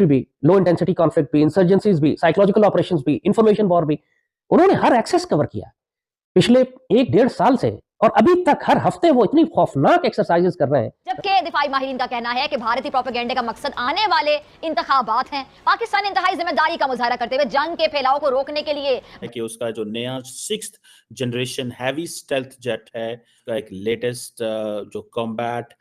Military भी, low intensity conflict भी, insurgencies भी, साइकोलॉजिकल ऑपरेशंस भी, इंफॉर्मेशन वॉर भी, उन्होंने हर एक्सेस कवर किया पिछले 1-1.5 साल से। और अभी तक हर हफ्ते वो इतनी खौफनाक एक्सरसाइजेस कर रहे हैं। जबकि दिफाई माहिरीन का कहना है कि भारतीय प्रोपेगेंडे का मकसद आने वाले इंतखाबात हैं। पाकिस्तान इंतहाई जिम्मेदारी का मुजाहरा करते हुए जंग के फैलाव को रोकने के लिए कि उसका जो नया 6th generation heavy stealth jet है, का एक लेटेस्ट जो कॉम्बैट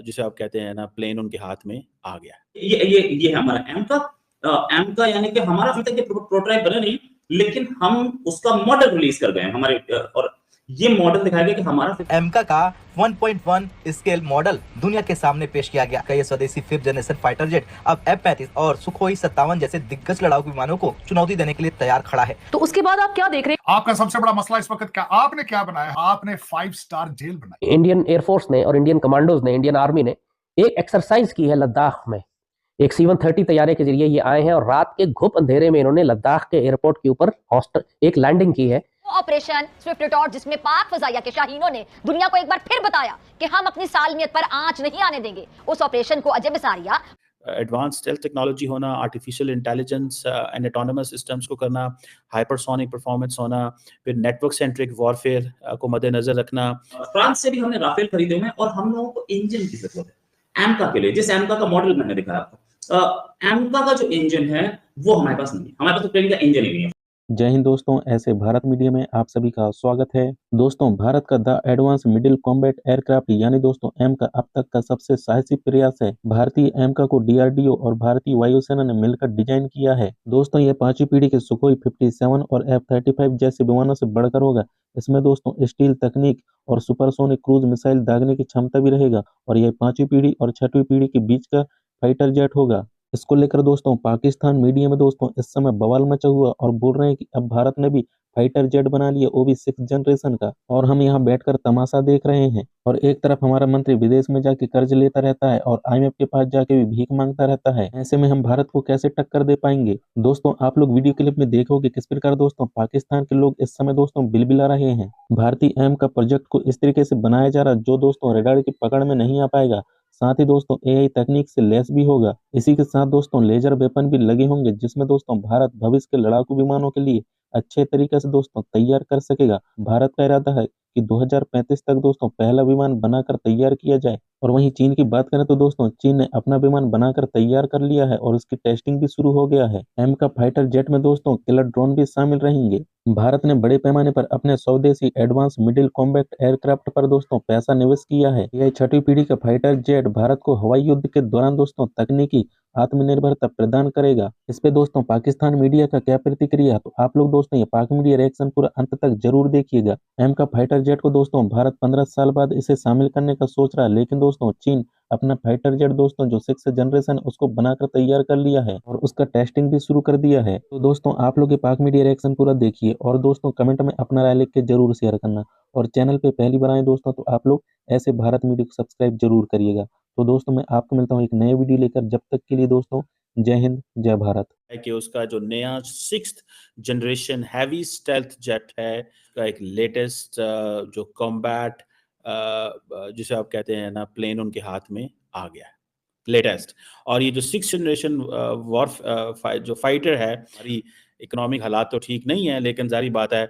जिसे आप कहते हैं ना प्लेन, उनके हाथ में आ गया। ये हमारा एम का यानी कि हमारा अभी तक प्रोटोटाइप बना नहीं, लेकिन हम उसका मॉडल रिलीज कर गए हैं हमारे, और ये मॉडल दिखाया गया कि हमारा एमका का 1.1 स्केल मॉडल दुनिया के सामने पेश किया गया। ये स्वदेशी 5th जनरेशन फाइटर जेट अब F-35 और सुखोई 57 जैसे दिग्गज लड़ाकू विमानों को चुनौती देने के लिए तैयार खड़ा है। तो उसके बाद आप क्या देख रहे हैं? आपका सबसे बड़ा मसला इस वक्त क्या, आपने क्या बनाया? आपने 5 स्टार जेल बनाई। इंडियन एयरफोर्स ने और इंडियन कमांडोज ने, इंडियन आर्मी ने एक एक्सरसाइज की है लद्दाख में। एक C-130 तैयारे के जरिए ये आए हैं और रात के घुप अंधेरे में इन्होंने लद्दाख के एयरपोर्ट के ऊपर एक लैंडिंग की है। ऑपरेशन स्विफ्ट रिटॉर्ट, जिसमें पाक फजाइया के शाहीनों ने दुनिया को एक बार फिर बताया कि हम अपनी सालमियत पर आंच नहीं आने देंगे। उस ऑपरेशन को Ajay Bisaria, advance stealth technology होना, artificial intelligence and autonomous systems को करना, हाइपरसोनिक परफॉर्मेंस होना, फिर नेटवर्क सेंट्रिक वॉरफेयर को मद्देनजर रखना। फ्रांस से भी हमने राफेल खरीदे हुए हैं और हम लोगों को इंजन की जरूरत है एमका के लिए। जिस एमका का मॉडल मैंने दिखाया आपको, एमका का जो इंजन है वो हमारे पास नहीं है, हमारे पास तो ट्रेन का इंजन ही नहीं है। जय हिंद दोस्तों, ऐसे भारत मीडिया में आप सभी का स्वागत है। दोस्तों, भारत का the advance middle combat aircraft यानी दोस्तों एम का अब तक का सबसे साहसी प्रयास है। भारतीय एमका को डीआरडीओ और भारतीय वायुसेना ने मिलकर डिजाइन किया है। दोस्तों, ये 5वीं पीढ़ी के सुखोई 57 और F-35 जैसे विमानों से बढ़कर होगा। इसमें दोस्तों स्टील तकनीक और सुपरसोनिक क्रूज मिसाइल दागने की क्षमता भी रहेगा और यह 5वीं पीढ़ी और 6वीं पीढ़ी के बीच का फाइटर जेट होगा। इसको लेकर दोस्तों पाकिस्तान मीडिया में दोस्तों इस समय बवाल मचा हुआ और बोल रहे हैं कि अब भारत ने भी फाइटर जेट बना लिया, वो भी 6th जनरेशन का, और हम यहाँ बैठकर तमाशा देख रहे हैं। और एक तरफ हमारा मंत्री विदेश में जाके कर्ज लेता रहता है और IMF के पास जाके भी भीख मांगता रहता है। ऐसे में हम भारत को कैसे टक्कर दे पाएंगे? दोस्तों, आप लोग वीडियो क्लिप में देखोगे किस प्रकार दोस्तों पाकिस्तान के लोग इस समय दोस्तों बिलबिला रहे हैं। भारतीय एम का प्रोजेक्ट को इस तरीके से बनाया जा रहा जो दोस्तों रेडार की पकड़ में नहीं आ पाएगा। साथ ही दोस्तों AI तकनीक से लैस भी होगा। इसी के साथ दोस्तों लेजर वेपन भी लगे होंगे, जिसमें दोस्तों भारत भविष्य के लड़ाकू विमानों के लिए अच्छे तरीके से दोस्तों तैयार कर सकेगा। भारत का इरादा है कि 2035 तक दोस्तों पहला विमान बनाकर तैयार किया जाए। और वहीं चीन की बात करें तो दोस्तों चीन ने अपना विमान बनाकर तैयार कर लिया है और उसकी टेस्टिंग भी शुरू हो गया है। एम का फाइटर जेट में दोस्तों किलर ड्रोन भी शामिल रहेंगे। भारत ने बड़े पैमाने पर अपने स्वदेशी एडवांस मिडिल कॉम्बैट एयरक्राफ्ट पर दोस्तों पैसा निवेश किया है। यह 6वीं पीढ़ी का फाइटर जेट भारत को हवाई युद्ध के दौरान दोस्तों तकनीकी आत्मनिर्भरता प्रदान करेगा। इस पे दोस्तों पाकिस्तान मीडिया का क्या प्रतिक्रिया, तो आप लोग दोस्तों ये पाक मीडिया रिएक्शन पूरा अंत तक जरूर देखिएगा। एम का फाइटर जेट को दोस्तों भारत 15 साल बाद इसे शामिल करने का सोच रहा है, लेकिन दोस्तों चीन अपना फाइटर जेट दोस्तों जो 6th जनरेशन उसको बनाकर तैयार कर लिया है और उसका टेस्टिंग भी शुरू कर दिया है। तो दोस्तों आप लोग ये पाक मीडिया रिएक्शन पूरा देखिए और दोस्तों कमेंट में अपना राय लिख के जरूर शेयर करना, और चैनल पे पहली बार आए दोस्तों तो आप लोग ऐसे भारत मीडिया को सब्सक्राइब जरूर करिएगा। तो दोस्तों मैं आपको मिलता हूँ एक नए वीडियो लेकर, जब तक के लिए दोस्तों जय हिंद जय भारत। कि उसका जो नया 6th generation heavy stealth jet है, का एक लेटेस्ट जो कॉम्बैट जिसे आप कहते हैं ना प्लेन, उनके हाथ में आ गया है लेटेस्ट। और ये जो 6th जनरेशन जो फाइटर है, हमारी इकोनॉमिक हालात तो ठीक नहीं है, लेकिन जारी बात है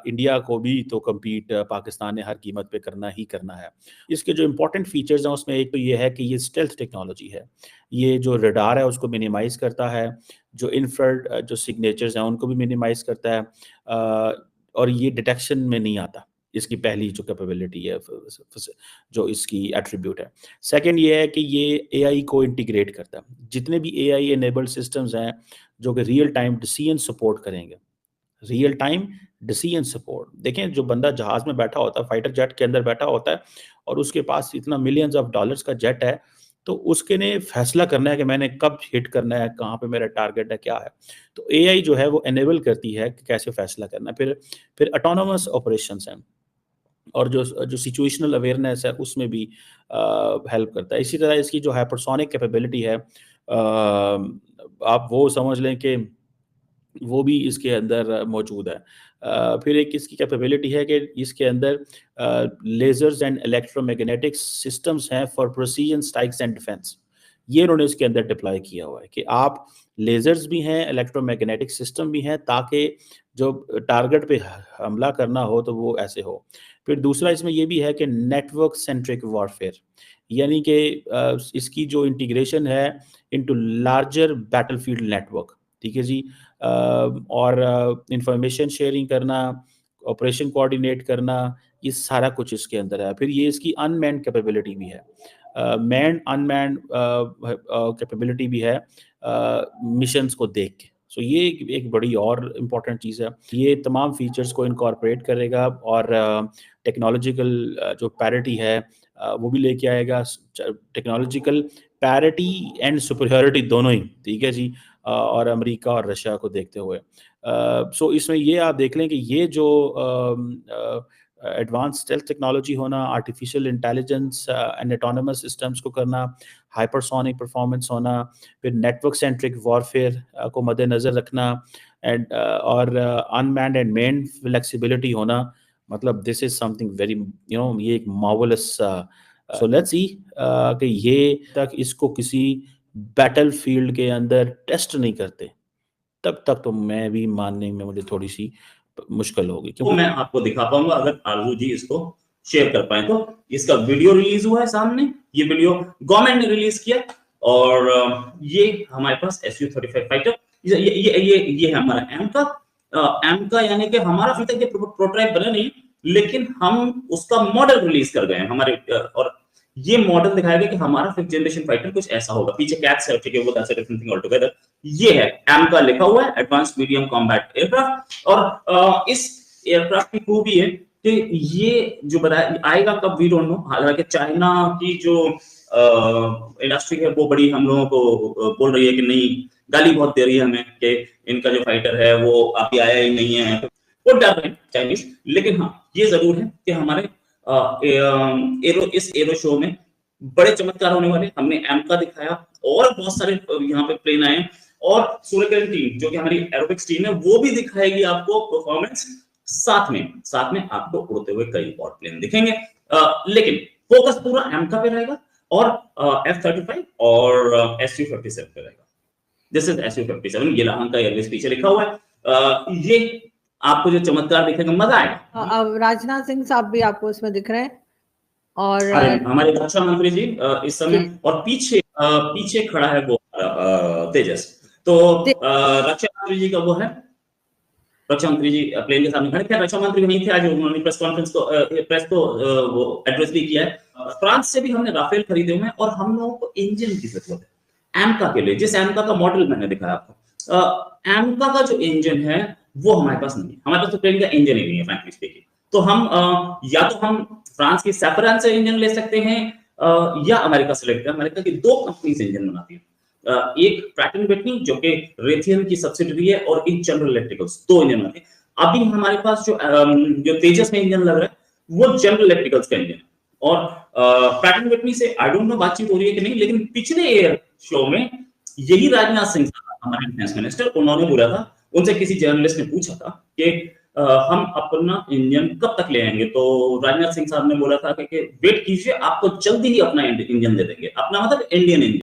इंडिया को भी तो कम्पीट पाकिस्तान ने हर कीमत पे करना ही करना है। इसके जो इंपॉर्टेंट फीचर्स हैं उसमें एक तो ये है कि ये स्टेल्थ टेक्नोलॉजी है। ये जो रडार है उसको मिनिमाइज़ करता है, जो इंफ्रारेड जो सिग्नेचर्स हैं उनको भी मिनिमाइज़ करता है, और ये डिटेक्शन में नहीं आता। इसकी पहली जो कैपेबिलिटी है, जो इसकी एट्रीब्यूट है। सेकंड ये है कि ये AI को इंटीग्रेट करता है। जितने भी AI एनेबल्ड सिस्टम्स हैं जो कि रियल टाइम डिसीजन सपोर्ट करेंगे, रियल टाइम डिसीजन सपोर्ट। देखें, जो बंदा जहाज़ में बैठा होता है, फाइटर जेट के अंदर बैठा होता है और उसके पास इतना मिलियंस ऑफ डॉलर्स का जेट है, तो उसके ने फैसला करना है कि मैंने कब हिट करना है, कहाँ पे मेरा टारगेट है, क्या है। तो AI जो है वो एनेबल करती है कि कैसे फैसला करना है। फिर ऑटोनोमस ऑपरेशंस हैं और जो सिचुएशनल अवेयरनेस है उसमें भी हेल्प करता है। इसी तरह इसकी जो हाइपरसोनिक कैपेबिलिटी है, आप वो समझ लें कि वो भी इसके अंदर मौजूद है। फिर एक इसकी कैपेबिलिटी है कि इसके अंदर लेजर्स एंड इलेक्ट्रोमैग्नेटिक सिस्टम्स हैं for precision strikes and defence. ये इन्होंने इसके अंदर डिप्लॉय किया हुआ है कि आप लेजर्स भी हैं, इलेक्ट्रोमैग्नेटिक सिस्टम भी हैं, ताकि जो टारगेट पे हमला करना हो तो वो ऐसे हो। फिर दूसरा इसमें ये भी है कि नेटवर्क सेंट्रिक वॉरफेयर, यानी कि इसकी जो इंटीग्रेशन है इनटू लार्जर बैटलफील्ड नेटवर्क, ठीक है जी। और इंफॉर्मेशन शेयरिंग करना, ऑपरेशन कोऑर्डिनेट करना, ये सारा कुछ इसके अंदर है। फिर ये इसकी अनमैन्ड कैपेबिलिटी भी है, मैन्ड अनमैन्ड कैपेबिलिटी भी है मिशंस को देख के। सो ये एक बड़ी और इम्पॉर्टेंट चीज़ है। ये तमाम फीचर्स को इनकॉर्पोरेट करेगा और टेक्नोलॉजिकल जो पैरिटी है वो भी लेके आएगा। टेक्नोलॉजिकल पैरिटी एंड सुपरियॉरिटी दोनों ही, ठीक है जी, और अमेरिका और रशिया को देखते हुए। सो इसमें ये आप देख लें कि ये जो एडवांस स्टेल्थ टेक्नोलॉजी होना, artificial intelligence and autonomous systems को करना, हाइपरसोनिक परफॉर्मेंस होना, फिर नेटवर्क सेंट्रिक वॉरफेयर को मद्देनज़र रखना, एंड और अनमैन्ड एंड मैन्ड फ्लेक्सिबिलिटी होना, मतलब दिस इज समथिंग वेरी ये एक मार्वलस। सो लेट्स सी कि ये तक इसको किसी बैटलफील्ड के अंदर टेस्ट नहीं करते, तब तक तो मैं भी मानने में मुझे थोड़ी सी मुश्किल होगी। तो मैं आपको दिखा पाऊंगा अगर आरजू जी इसको शेयर कर पाए तो। इसका वीडियो रिलीज हुआ है सामने, ये वीडियो गवर्नमेंट ने रिलीज किया, और ये हमारे पास Su-35 फाइटर, ये है हमारा एम का यानी कि हमारा अभी तक प्रोटोटाइप बना नहीं, लेकिन हम उसका मॉडल रिलीज कर गए हैं हमारे, और ये मॉडल दिखाएगा कि हमारा 5th जनरेशन फाइटर कुछ ऐसा होगा। पीछे कैट्स है, ठीक है, वो that's a different thing all together. ये है एम का लिखा हुआ है, एडवांस्ड मीडियम कॉम्बैट एयरक्राफ्ट, और इस एयरक्राफ्ट की खूबी है कि ये जो बताया आएगा कब वी डोंट नो। हालांकि चाइना की जो इंडस्ट्री है वो बड़ी हम लोगों को बोल रही है कि नहीं, गाली बहुत दे रही है हमें कि इनका जो फाइटर है वो अभी आया ही नहीं है, वो डर रहे हैं चाइनीज। लेकिन हाँ, ये जरूर है कि हमारे इस एरो शो में बड़े चमत्कार होने वाले। हमने एम का दिखाया और बहुत सारे यहाँ पे प्लेन आए, और सूर्यकिरण टीम जो कि हमारी एरोबिक्स टीम है वो भी दिखाएगी आपको परफॉर्मेंस। साथ में आपको उड़ते हुए कई और प्लेन दिखेंगे, लेकिन फोकस पूरा एम का पे रहेगा और F-35 और Su-57 पे रहेगा। दिस इज Su-57, ये लहान का एयरबेस पीछे लिखा हुआ है। ये आपको जो चमत्कार दिखेगा, मजा आएगा। अब राजनाथ सिंह साहब भी आपको इसमें दिख रहे हैं, और हमारे रक्षा मंत्री जी इस समय, और पीछे खड़ा है वो तेजस। तो रक्षा मंत्री जी का वो है, रक्षा मंत्री जी प्लेन के सामने खड़े थे। रक्षा मंत्री नहीं थे आज, उन्होंने प्रेस को वो एड्रेस भी किया है। फ्रांस से भी हमने राफेल खरीदे हुए हैं, और हम लोगों को इंजन की जरूरत है एमका के लिए। जिस एमका का मॉडल मैंने दिखाया आपको, एमका का जो इंजन है वो हमारे पास नहीं है। हमारे पास तो प्लेन का इंजन ही नहीं है फ्रैंकली स्पीकिंग। तो हम या तो हम फ्रांस की सैफरन से इंजन ले सकते हैं, या अमेरिका से लेते हैं। अमेरिका की 2 कंपनी से इंजन बनाती है, एक प्रैट एंड व्हिटनी जो कि रेथियन की सब्सिडरी है, और एक जनरल इलेक्ट्रिकल्स, 2 इंजन बनाते हैं। अभी हमारे पास जो तेजस में इंजन लग रहा है वो जनरल इलेक्ट्रिकल्स का इंजन है, और प्रैट एंड व्हिटनी से आई डोंट नो बातचीत हो रही है कि नहीं, लेकिन पिछले एयर शो में यही राजनाथ सिंह हमारे डिफेंस मिनिस्टर, उन्होंने बोला था, उनसे किसी जर्नलिस्ट ने पूछा था कि हम अपना इंजन कब तक ले आएंगे, तो राजनाथ सिंह साहब ने बोला था कि वेट कीजिए, आपको जल्दी ही अपना इंजन दे देंगे। अपना मतलब इंडियन इंजन।